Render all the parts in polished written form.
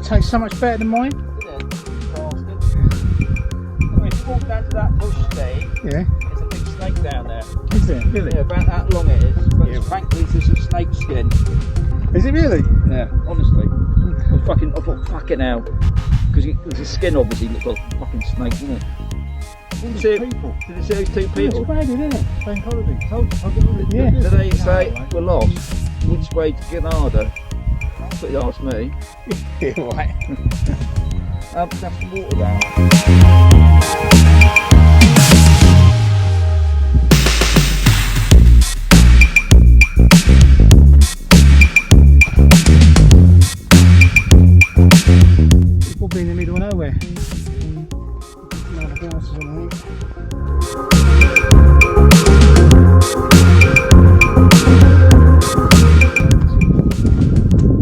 tastes so much better than mine. If you walk down to that bush there, Yeah. there's a big snake down there. Is it? Really? Yeah, about that long it is. But Yeah. frankly, it's just a snake skin. Is it really? Yeah, honestly. I thought, fucking hell. Because the skin obviously looks like a fucking snake, doesn't it? Did you see those two people? It's bad, isn't it? Bank holiday. Yeah. Did they say we're lost? Which way to Granada? That's what you asked me. Yeah, right. Have some water down. We'll be in the middle of nowhere.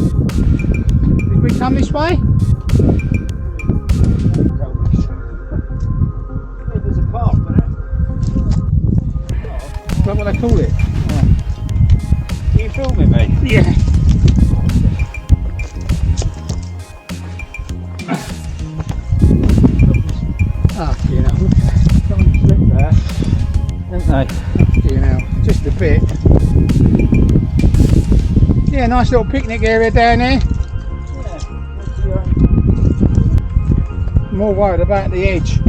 Did we come this way? There's a park there. Is that what they call it? Are you filming me? Yeah. Ah, you know, Someone slipped there, didn't they? you know, just a bit. Yeah, nice little picnic area down there. Yeah. More worried about the edge.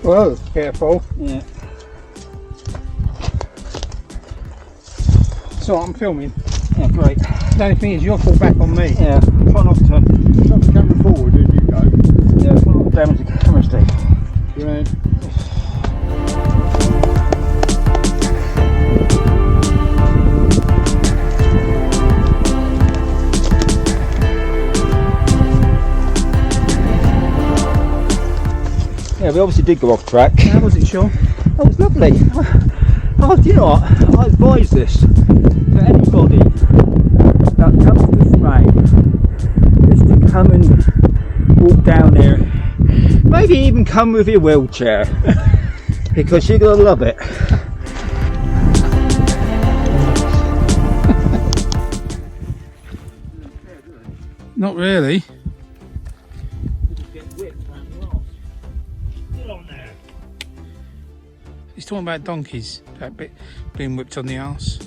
Whoa, careful. Yeah. So I'm filming. Yeah, great. The only thing is you'll fall back on me. Yeah, try not to. Shove the camera forward as you go. Yeah, try not to damage the camera stick. You know. Yeah, we obviously did go off track. How was it, Shaun? That was lovely. Oh, do you know what? I advise this to anybody that comes to Spain, is to come and walk down there. Maybe even come with your wheelchair, because you're going to love it. Not really. He's talking about donkeys, that bit being whipped on the arse.